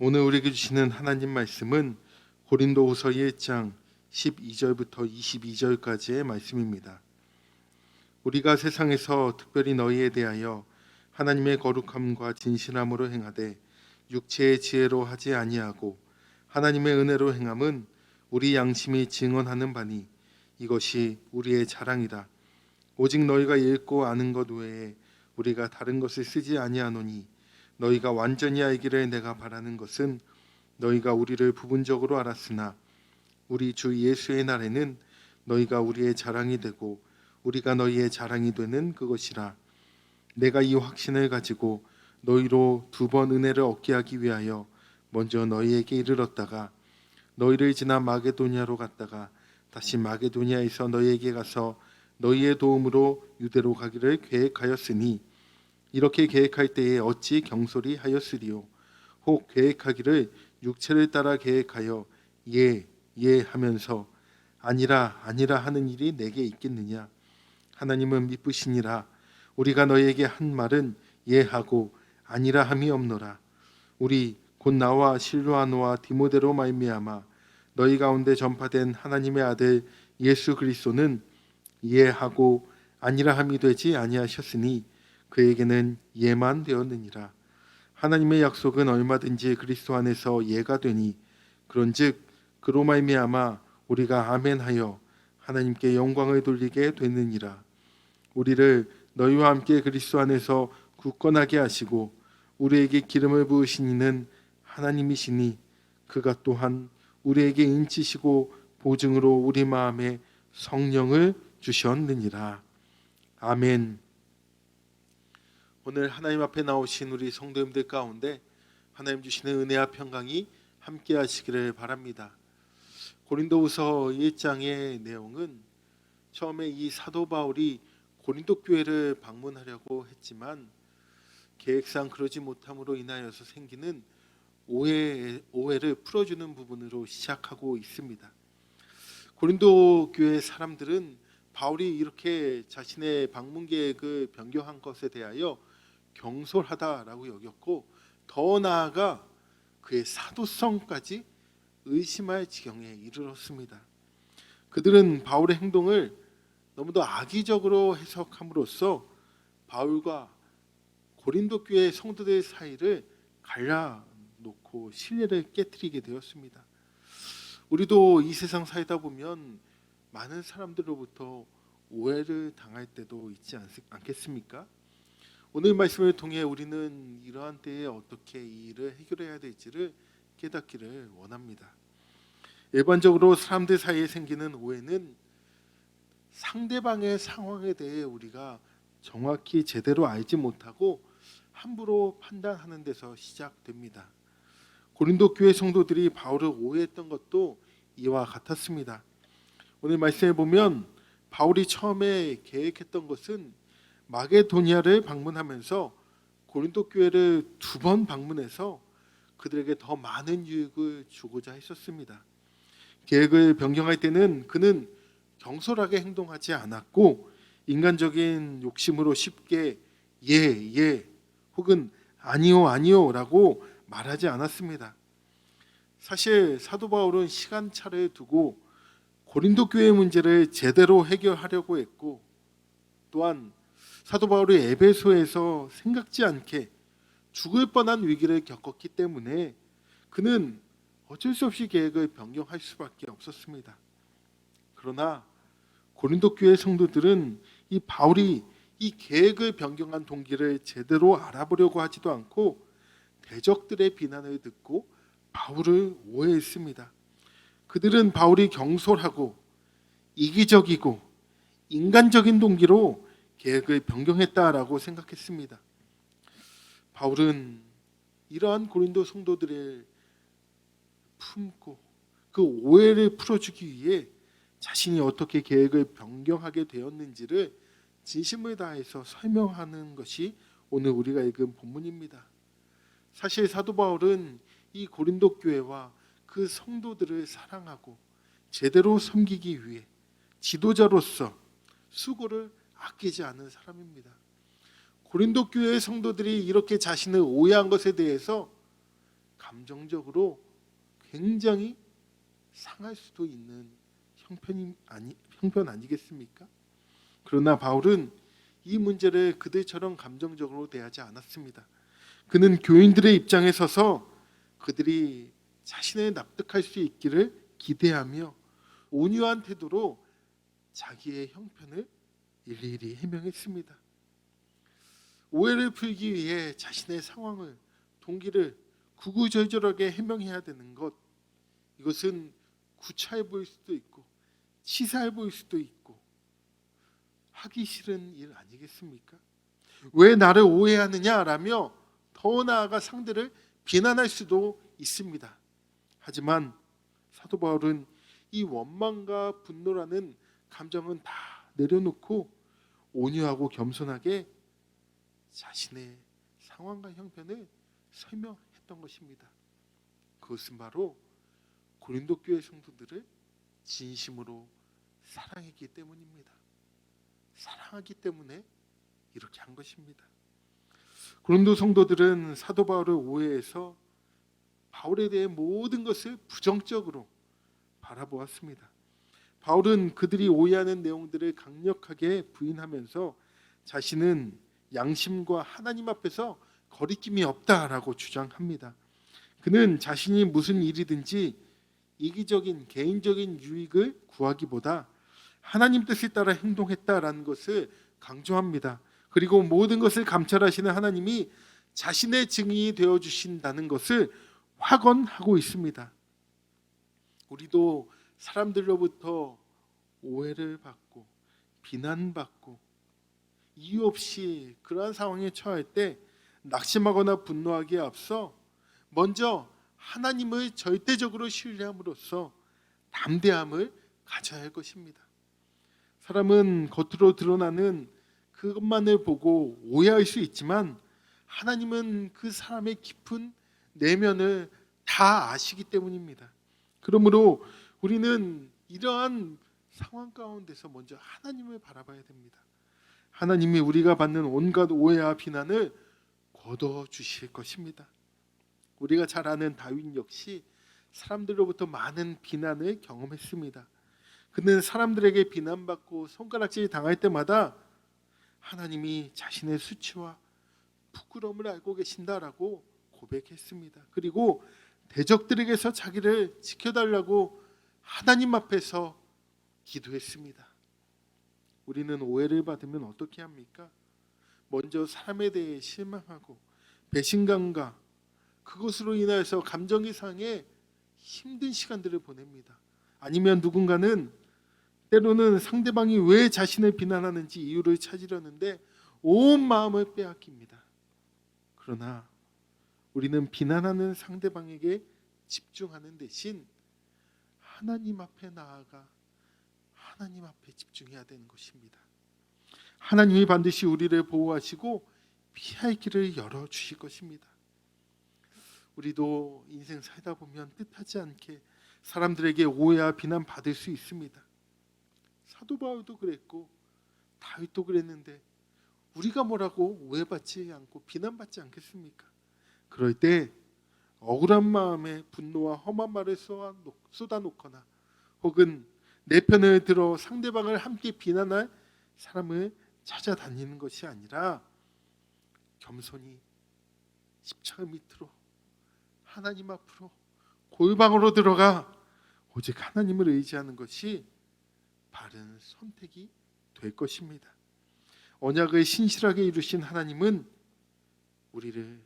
오늘 우리에게 주시는 하나님 말씀은 고린도후서 1장 12절부터 22절까지의 말씀입니다. 우리가 세상에서 특별히 너희에 대하여 하나님의 거룩함과 진실함으로 행하되 육체의 지혜로 하지 아니하고 하나님의 은혜로 행함은 우리 양심이 증언하는 바니 이것이 우리의 자랑이라. 오직 너희가 읽고 아는 것 외에 우리가 다른 것을 쓰지 아니하노니 너희가 완전히 알기를 내가 바라는 것은 너희가 우리를 부분적으로 알았으나 우리 주 예수의 날에는 너희가 우리의 자랑이 되고 우리가 너희의 자랑이 되는 그것이라. 내가 이 확신을 가지고 너희로 두 번 은혜를 얻게 하기 위하여 먼저 너희에게 이르렀다가 너희를 지나 마게도냐로 갔다가 다시 마게도냐에서 너희에게 가서 너희의 도움으로 유대로 가기를 계획하였으니 이렇게 계획할 때에 어찌 경솔히 하였으리요. 혹 계획하기를 육체를 따라 계획하여 예 하면서 아니라 하는 일이 내게 있겠느냐. 하나님은 미쁘시니라. 우리가 너희에게 한 말은 예하고 아니라 함이 없노라. 우리 곧 나와 실로아노와 디모데로 말미암아 너희 가운데 전파된 하나님의 아들 예수 그리스도는 예하고 아니라 함이 되지 아니하셨으니 그에게는 예만 되었느니라. 하나님의 약속은 얼마든지 그리스도 안에서 예가 되니 그런즉 그로 말미암아 우리가 아멘하여 하나님께 영광을 돌리게 되느니라. 우리를 너희와 함께 그리스도 안에서 굳건하게 하시고 우리에게 기름을 부으신 이는 하나님이시니 그가 또한 우리에게 인치시고 보증으로 우리 마음에 성령을 주셨느니라. 아멘. 오늘 하나님 앞에 나오신 우리 성도님들 가운데 하나님 주시는 은혜와 평강이 함께 하시기를 바랍니다. 고린도후서 1장의 내용은 처음에 이 사도 바울이 고린도 교회를 방문하려고 했지만 계획상 그러지 못함으로 인하여서 생기는 오해를 풀어주는 부분으로 시작하고 있습니다. 고린도 교회 사람들은 바울이 이렇게 자신의 방문 계획을 변경한 것에 대하여 경솔하다라고 여겼고 더 나아가 그의 사도성까지 의심할 지경에 이르렀습니다. 그들은 바울의 행동을 너무도 악의적으로 해석함으로써 바울과 고린도 교회 성도들 사이를 갈라놓고 신뢰를 깨트리게 되었습니다. 우리도 이 세상 살다 보면 많은 사람들로부터 오해를 당할 때도 있지 않겠습니까? 오늘 말씀을 통해 우리는 이러한 때에 어떻게 이 일을 해결해야 될지를 깨닫기를 원합니다. 일반적으로 사람들 사이에 생기는 오해는 상대방의 상황에 대해 우리가 정확히 제대로 알지 못하고 함부로 판단하는 데서 시작됩니다. 고린도 교회 성도들이 바울을 오해했던 것도 이와 같았습니다. 오늘 말씀에 보면 바울이 처음에 계획했던 것은 마게도니아를 방문하면서 고린도 교회를 두 번 방문해서 그들에게 더 많은 유익을 주고자 했었습니다. 계획을 변경할 때는 그는 경솔하게 행동하지 않았고 인간적인 욕심으로 쉽게 예 혹은 아니요라고 말하지 않았습니다. 사실 사도 바울은 시간차를 두고 고린도 교회 문제를 제대로 해결하려고 했고 또한 사도 바울이 에베소에서 생각지 않게 죽을 뻔한 위기를 겪었기 때문에 그는 어쩔 수 없이 계획을 변경할 수밖에 없었습니다. 그러나 고린도 교회 성도들은 이 바울이 이 계획을 변경한 동기를 제대로 알아보려고 하지도 않고 대적들의 비난을 듣고 바울을 오해했습니다. 그들은 바울이 경솔하고 이기적이고 인간적인 동기로 계획을 변경했다라고 생각했습니다. 바울은 이러한 고린도 성도들을 품고 그 오해를 풀어주기 위해 자신이 어떻게 계획을 변경하게 되었는지를 진심을 다해서 설명하는 것이 오늘 우리가 읽은 본문입니다. 사실 사도 바울은 이 고린도 교회와 그 성도들을 사랑하고 제대로 섬기기 위해 지도자로서 수고를 아끼지 않은 사람입니다. 고린도 교회의 성도들이 이렇게 자신을 오해한 것에 대해서 감정적으로 굉장히 상할 수도 있는 형편 아니겠습니까? 그러나 바울은 이 문제를 그들처럼 감정적으로 대하지 않았습니다. 그는 교인들의 입장에 서서 그들이 자신을 납득할 수 있기를 기대하며 온유한 태도로 자기의 형편을 일일이 해명했습니다. 오해를 풀기 위해 자신의 상황을, 동기를 구구절절하게 해명해야 되는 것, 이것은 구차해 보일 수도 있고 치사해 보일 수도 있고 하기 싫은 일 아니겠습니까? 왜 나를 오해하느냐라며 더 나아가 상대를 비난할 수도 있습니다. 하지만 사도 바울은 이 원망과 분노라는 감정은 다 내려놓고 온유하고 겸손하게 자신의 상황과 형편을 설명했던 것입니다. 그것은 바로 고린도 교회 성도들을 진심으로 사랑했기 때문입니다. 사랑하기 때문에 이렇게 한 것입니다. 고린도 성도들은 사도 바울을 오해해서 바울에 대해 모든 것을 부정적으로 바라보았습니다. 바울은 그들이 오해하는 내용들을 강력하게 부인하면서 자신은 양심과 하나님 앞에서 거리낌이 없다라고 주장합니다. 그는 자신이 무슨 일이든지 이기적인 개인적인 유익을 구하기보다 하나님 뜻에 따라 행동했다라는 것을 강조합니다. 그리고 모든 것을 감찰하시는 하나님이 자신의 증인이 되어 주신다는 것을 확언하고 있습니다. 우리도 사람들로부터 오해를 받고 비난받고 이유 없이 그러한 상황에 처할 때 낙심하거나 분노하기에 앞서 먼저 하나님을 절대적으로 신뢰함으로써 담대함을 가져야 할 것입니다. 사람은 겉으로 드러나는 그것만을 보고 오해할 수 있지만 하나님은 그 사람의 깊은 내면을 다 아시기 때문입니다. 그러므로 우리는 이러한 상황 가운데서 먼저 하나님을 바라봐야 됩니다. 하나님이 우리가 받는 온갖 오해와 비난을 거둬 주실 것입니다. 우리가 잘 아는 다윗 역시 사람들로부터 많은 비난을 경험했습니다. 그는 사람들에게 비난받고 손가락질 당할 때마다 하나님이 자신의 수치와 부끄러움을 알고 계신다라고 고백했습니다. 그리고 대적들에게서 자기를 지켜달라고 하나님 앞에서 기도했습니다. 우리는 오해를 받으면 어떻게 합니까? 먼저 사람에 대해 실망하고 배신감과 그것으로 인해서 감정이 상해 힘든 시간들을 보냅니다. 아니면 누군가는 때로는 상대방이 왜 자신을 비난하는지 이유를 찾으려는데 온 마음을 빼앗깁니다. 그러나 우리는 비난하는 상대방에게 집중하는 대신 하나님 앞에 나아가 하나님 앞에 집중해야 되는 것입니다. 하나님이 반드시 우리를 보호하시고 피할 길을 열어주실 것입니다. 우리도 인생 살다 보면 뜻하지 않게 사람들에게 오해와 비난받을 수 있습니다. 사도 바울도 그랬고 다윗도 그랬는데 우리가 뭐라고 오해받지 않고 비난받지 않겠습니까? 그럴 때 억울한 마음에 분노와 험한 말을 쏟아놓거나 혹은 내 편을 들어 상대방을 함께 비난할 사람을 찾아다니는 것이 아니라 겸손히 십자가 밑으로 하나님 앞으로 골방으로 들어가 오직 하나님을 의지하는 것이 바른 선택이 될 것입니다. 언약을 신실하게 이루신 하나님은 우리를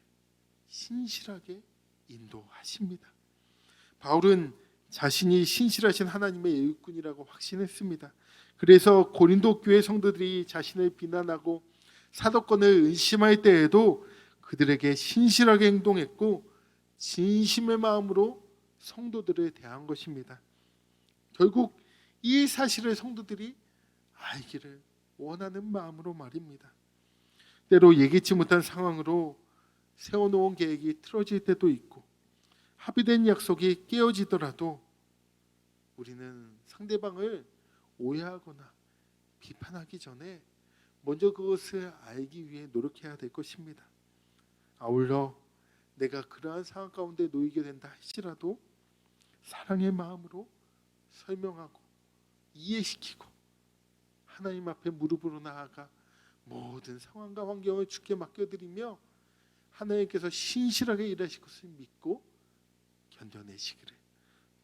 신실하게 인도하십니다. 바울은 자신이 신실하신 하나님의 일꾼이라고 확신했습니다. 그래서 고린도 교회 성도들이 자신을 비난하고 사도권을 의심할 때에도 그들에게 신실하게 행동했고 진심의 마음으로 성도들을 대한 것입니다. 결국 이 사실을 성도들이 알기를 원하는 마음으로 말입니다. 때로 예기치 못한 상황으로 세워놓은 계획이 틀어질 때도 있고 합의된 약속이 깨어지더라도 우리는 상대방을 오해하거나 비판하기 전에 먼저 그것을 알기 위해 노력해야 될 것입니다. 아울러 내가 그러한 상황 가운데 놓이게 된다 할지라도 사랑의 마음으로 설명하고 이해시키고 하나님 앞에 무릎으로 나아가 모든 상황과 환경을 주께 맡겨드리며 하나님께서 신실하게 일하실 것을 믿고 견뎌내시기를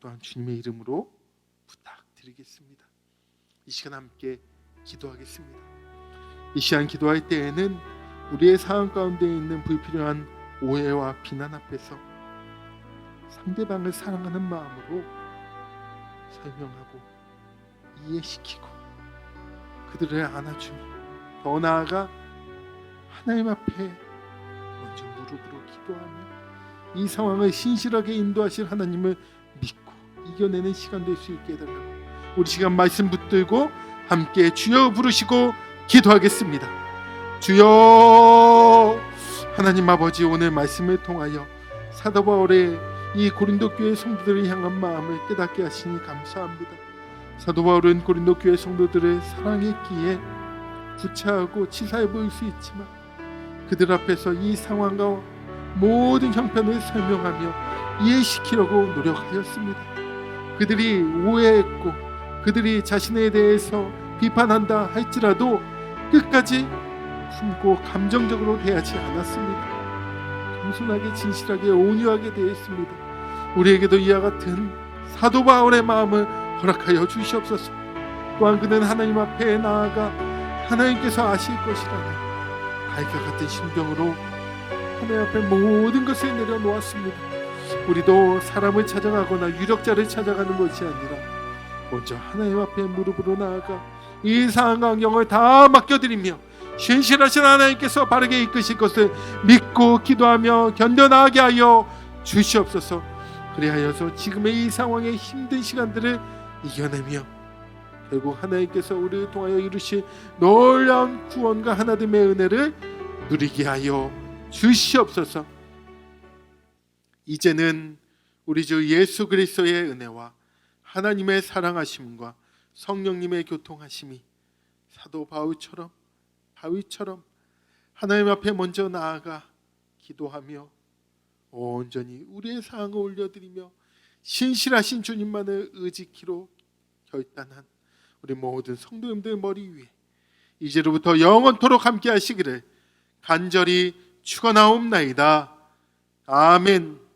또한 주님의 이름으로 부탁드리겠습니다. 이 시간 함께 기도하겠습니다. 이 시간 기도할 때에는 우리의 상황 가운데 있는 불필요한 오해와 비난 앞에서 상대방을 사랑하는 마음으로 설명하고 이해시키고 그들을 안아주며 더 나아가 하나님 앞에 먼저 무릎으로 기도하며 이 상황을 신실하게 인도하실 하나님을 믿고 이겨내는 시간 될 수 있게 해달라고 우리 시간 말씀 붙들고 함께 주여 부르시고 기도하겠습니다. 주여. 하나님 아버지, 오늘 말씀을 통하여 사도 바울의 이 고린도 교회 성도들을 향한 마음을 깨닫게 하시니 감사합니다. 사도 바울은 고린도 교회 성도들을 사랑했기에 구차하고 치사해 보일 수 있지만 그들 앞에서 이 상황과 모든 형편을 설명하며 이해시키려고 노력하였습니다. 그들이 오해했고 그들이 자신에 대해서 비판한다 할지라도 끝까지 품고 감정적으로 대하지 않았습니다. 겸손하게 진실하게 온유하게 대했습니다. 우리에게도 이와 같은 사도 바울의 마음을 허락하여 주시옵소서. 또한 그는 하나님 앞에 나아가 하나님께서 아실 것이라는 달과 같은 심정으로 하나님 앞에 모든 것을 내려놓았습니다. 우리도 사람을 찾아가거나 유력자를 찾아가는 것이 아니라 먼저 하나님 앞에 무릎으로 나아가 이 상황 환경을 다 맡겨드리며 신실하신 하나님께서 바르게 이끄실 것을 믿고 기도하며 견뎌나가게 하여 주시옵소서. 그리하여서 지금의 이 상황의 힘든 시간들을 이겨내며 결국 하나님께서 우리를 통하여 이루실 놀라운 구원과 하나님의 은혜를 누리게 하여 주시옵소서. 이제는 우리 주 예수 그리스도의 은혜와 하나님의 사랑하심과 성령님의 교통하심이 사도 바울처럼 하나님 앞에 먼저 나아가 기도하며 온전히 우리의 사항을 올려드리며 신실하신 주님만을 의지키로 결단한 우리 모든 성도님들 머리 위에 이제로부터 영원토록 함께 하시기를 간절히 축원하옵나이다. 아멘.